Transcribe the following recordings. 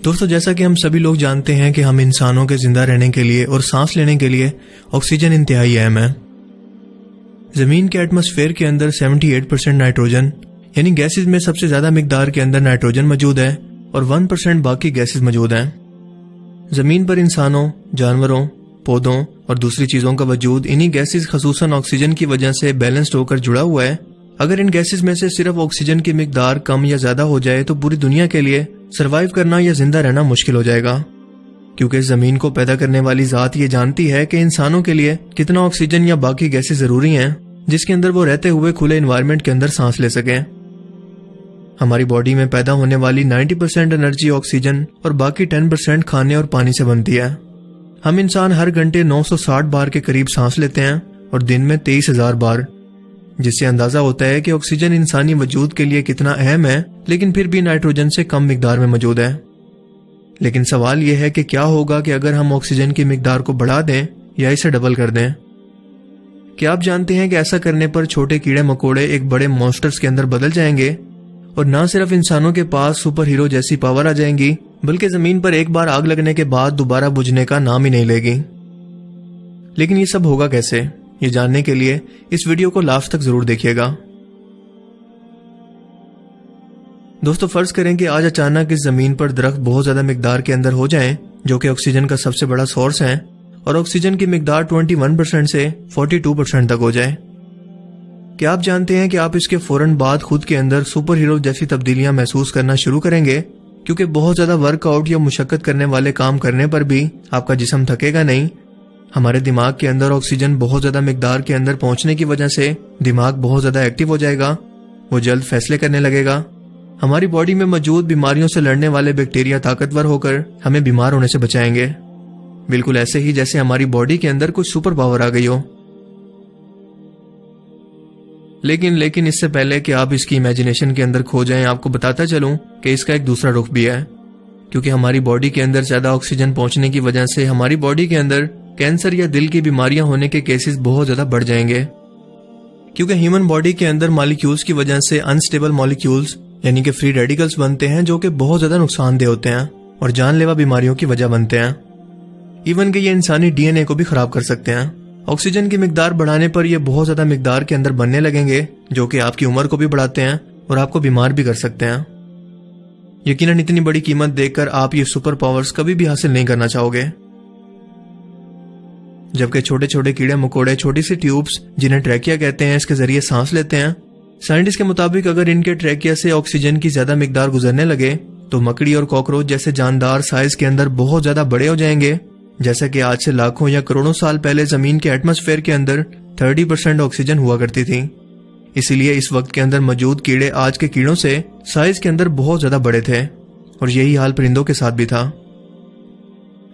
دوستو جیسا کہ ہم سبھی لوگ جانتے ہیں کہ ہم انسانوں کے زندہ رہنے کے لیے اور سانس لینے کے لیے آکسیجن انتہائی اہم ہے۔ زمین کے ایٹماسفیئر کے اندر 78% نائٹروجن یعنی گیسز میں سب سے زیادہ مقدار کے اندر نائٹروجن موجود ہے اور 1% باقی گیسز موجود ہیں۔ زمین پر انسانوں، جانوروں، پودوں اور دوسری چیزوں کا وجود انہی گیسز خصوصاً آکسیجن کی وجہ سے بیلنسڈ ہو کر جڑا ہوا ہے۔ اگر ان گیسز میں سے صرف آکسیجن کی مقدار کم یا زیادہ ہو جائے تو پوری دنیا کے لیے سروائیو کرنا یا زندہ رہنا مشکل ہو جائے گا، کیونکہ زمین کو پیدا کرنے والی ذات یہ جانتی ہے کہ انسانوں کے لیے کتنا آکسیجن یا باقی گیسز ضروری ہیں جس کے اندر وہ رہتے ہوئے کھلے انوائرمنٹ کے اندر سانس لے سکیں۔ ہماری باڈی میں پیدا ہونے والی 90% انرجی آکسیجن اور باقی 10% کھانے اور پانی سے بنتی ہے۔ ہم انسان ہر گھنٹے 960 بار کے قریب سانس لیتے ہیں اور دن میں 23,000 بار، جس سے اندازہ ہوتا ہے کہ آکسیجن انسانی وجود کے لیے کتنا اہم ہے، لیکن پھر بھی نائٹروجن سے کم مقدار میں موجود ہے۔ لیکن سوال یہ ہے کہ کیا ہوگا کہ اگر ہم آکسیجن کی مقدار کو بڑھا دیں یا اسے ڈبل کر دیں؟ کیا آپ جانتے ہیں کہ ایسا کرنے پر چھوٹے کیڑے مکوڑے ایک بڑے مونسٹرز کے اندر بدل جائیں گے اور نہ صرف انسانوں کے پاس سپر ہیرو جیسی پاور آ جائیں گی، بلکہ زمین پر ایک بار آگ لگنے کے بعد دوبارہ بجھنے کا نام ہی نہیں لے گی۔ لیکن یہ سب ہوگا کیسے؟ یہ جاننے کے لیے اس ویڈیو کو لاسٹ تک ضرور دیکھیے گا۔ دوستو فرض کریں کہ آج اچانک اس زمین پر درخت بہت زیادہ مقدار کے اندر ہو جائیں جو کہ آکسیجن کا سب سے بڑا سورس ہے، اور آکسیجن کی مقدار 21% سے 42% تک ہو جائے۔ کیا آپ جانتے ہیں کہ آپ اس کے فوراً بعد خود کے اندر سپر ہیرو جیسی تبدیلیاں محسوس کرنا شروع کریں گے، کیونکہ بہت زیادہ ورک آؤٹ یا مشقت کرنے والے کام کرنے پر بھی آپ کا جسم تھکے گا نہیں۔ ہمارے دماغ کے اندر آکسیجن بہت زیادہ مقدار کے اندر پہنچنے کی وجہ سے دماغ بہت زیادہ ایکٹیو ہو جائے گا، وہ جلد فیصلے کرنے لگے گا۔ ہماری باڈی میں موجود بیماریوں سے لڑنے والے بیکٹیریا طاقتور ہو کر ہمیں بیمار ہونے سے بچائیں گے، بالکل ایسے ہی جیسے ہماری باڈی کے اندر کچھ سپر پاور آ گئی ہو۔ لیکن اس سے پہلے کہ آپ اس کی امیجنیشن کے اندر کھو جائیں، آپ کو بتاتا چلوں کہ اس کا ایک دوسرا رخ بھی ہے، کیونکہ ہماری باڈی کے اندر زیادہ آکسیجن پہنچنے کی وجہ سے ہماری باڈی کے اندر کینسر یا دل کی بیماریاں ہونے کے کیسز بہت زیادہ بڑھ جائیں گے، کیونکہ ہیومن باڈی کے اندر مالیکیولز کی وجہ سے انسٹیبل مالیکیولز یعنی کہ فری ریڈیکلز بنتے ہیں جو کہ بہت زیادہ نقصان دہ ہوتے ہیں اور جان لیوا بیماریوں کی وجہ بنتے ہیں، ایون کہ یہ انسانی ڈی این اے کو بھی خراب کر سکتے ہیں۔ آکسیجن کی مقدار بڑھانے پر یہ بہت زیادہ مقدار کے اندر بننے لگیں گے جو کہ آپ کی عمر کو بھی بڑھاتے ہیں اور آپ کو بیمار بھی کر سکتے ہیں۔ یقیناً اتنی بڑی قیمت دیکھ کر آپ یہ سپر پاورز کبھی بھی حاصل نہیں کرنا چاہو گے۔ جبکہ چھوٹے چھوٹے کیڑے مکوڑے چھوٹی سی ٹیوبز جنہیں ٹریکیا کہتے ہیں اس کے ذریعے سانس لیتے ہیں۔ سائنٹسٹ کے مطابق اگر ان کے ٹریکیا سے آکسیجن کی زیادہ مقدار گزرنے لگے تو مکڑی اور کاکروچ جیسے جاندار سائز کے اندر بہت زیادہ بڑے ہو جائیں گے، جیسا کہ آج سے لاکھوں یا کروڑوں سال پہلے زمین کے ایٹماسفیئر کے اندر 30% آکسیجن ہوا کرتی تھی۔ اسی لیے اس وقت کے اندر موجود کیڑے آج کے کیڑوں سے سائز کے اندر بہت زیادہ بڑے تھے، اور یہی حال پرندوں کے ساتھ بھی تھا۔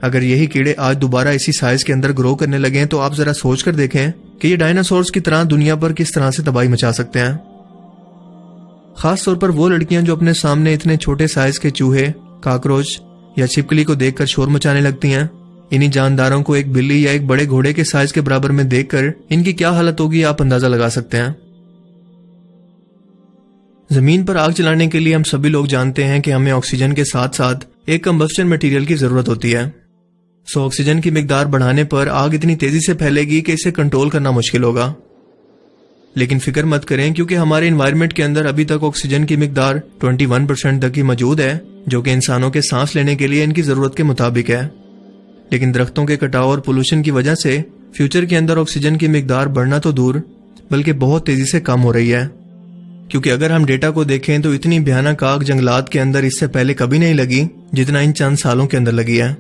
اگر یہی کیڑے آج دوبارہ اسی سائز کے اندر گرو کرنے لگیں تو آپ ذرا سوچ کر دیکھیں کہ یہ ڈائناسورز کی طرح دنیا پر کس طرح سے تباہی مچا سکتے ہیں۔ خاص طور پر وہ لڑکیاں جو اپنے سامنے اتنے چھوٹے سائز کے چوہے، کاکروچ یا چھپکلی کو دیکھ کر شور مچانے لگتی ہیں، انہی جانداروں کو ایک بلی یا ایک بڑے گھوڑے کے سائز کے برابر میں دیکھ کر ان کی کیا حالت ہوگی آپ اندازہ لگا سکتے ہیں۔ زمین پر آگ جلانے کے لیے ہم سبھی لوگ جانتے ہیں کہ ہمیں آکسیجن کے ساتھ ساتھ ایک کمبسشن مٹیریل کی ضرورت ہوتی ہے۔ آکسیجن کی مقدار بڑھانے پر آگ اتنی تیزی سے پھیلے گی کہ اسے کنٹرول کرنا مشکل ہوگا۔ لیکن فکر مت کریں، کیونکہ ہمارے انوائرمنٹ کے اندر ابھی تک آکسیجن کی مقدار 21% تک ہی موجود ہے، جو کہ انسانوں کے سانس لینے کے لیے ان کی ضرورت کے مطابق ہے۔ لیکن درختوں کے کٹاؤ اور پولوشن کی وجہ سے فیوچر کے اندر آکسیجن کی مقدار بڑھنا تو دور بلکہ بہت تیزی سے کم ہو رہی ہے، کیونکہ اگر ہم ڈیٹا کو دیکھیں تو اتنی بھیانک آگ جنگلات کے اندر اس سے پہلے کبھی نہیں لگی جتنا ان چند سالوں کے اندر لگی ہے۔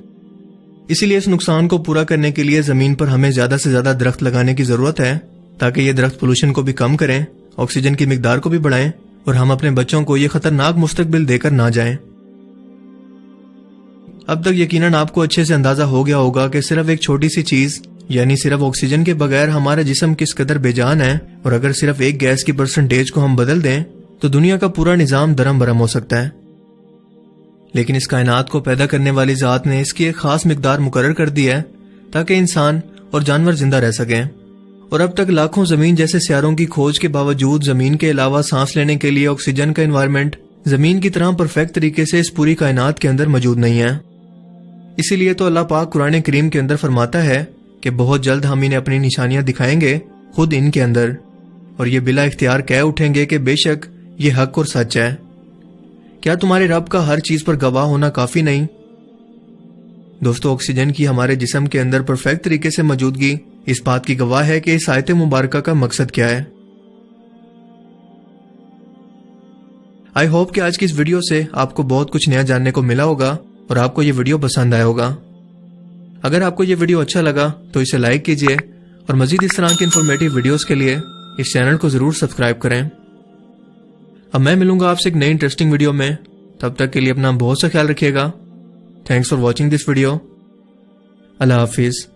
اسی لیے اس نقصان کو پورا کرنے کے لیے زمین پر ہمیں زیادہ سے زیادہ درخت لگانے کی ضرورت ہے، تاکہ یہ درخت پولوشن کو بھی کم کریں، آکسیجن کی مقدار کو بھی بڑھائیں اور ہم اپنے بچوں کو یہ خطرناک مستقبل دے کر نہ جائیں۔ اب تک یقیناً آپ کو اچھے سے اندازہ ہو گیا ہوگا کہ صرف ایک چھوٹی سی چیز یعنی صرف آکسیجن کے بغیر ہمارا جسم کس قدر بے جان ہے، اور اگر صرف ایک گیس کی پرسنٹیج کو ہم بدل دیں تو دنیا کا پورا نظام درم برم ہو سکتا ہے۔ لیکن اس کائنات کو پیدا کرنے والی ذات نے اس کی ایک خاص مقدار مقرر کر دی ہے تاکہ انسان اور جانور زندہ رہ سکیں، اور اب تک لاکھوں زمین جیسے سیاروں کی کھوج کے باوجود زمین کے علاوہ سانس لینے کے لیے آکسیجن کا انوائرمنٹ زمین کی طرح پرفیکٹ طریقے سے اس پوری کائنات کے اندر موجود نہیں ہے. اسی لیے تو اللہ پاک قرآن کریم کے اندر فرماتا ہے کہ بہت جلد ہم انہیں اپنی نشانیاں دکھائیں گے خود ان کے اندر، اور یہ بلا اختیار کہہ اٹھیں گے کہ بے شک یہ حق اور سچ ہے. کیا تمہارے رب کا ہر چیز پر گواہ ہونا کافی نہیں؟ دوستو، آکسیجن کی ہمارے جسم کے اندر پرفیکٹ طریقے سے موجودگی اس بات کی گواہ ہے کہ اس آیت مبارکہ کا مقصد کیا ہے. آئی ہوپ کہ آج کی اس ویڈیو سے آپ کو بہت کچھ نیا جاننے کو ملا ہوگا اور آپ کو یہ ویڈیو پسند آیا ہوگا. اگر آپ کو یہ ویڈیو اچھا لگا تو اسے لائک کیجئے اور مزید اس طرح کی انفارمیٹیو ویڈیوز کے لیے اس چینل کو ضرور سبسکرائب کریں. اب میں ملوں گا آپ سے ایک نئی انٹرسٹنگ ویڈیو میں. تب تک کے لیے اپنا بہت سا خیال رکھیے گا. Thanks for watching this video. اللہ حافظ.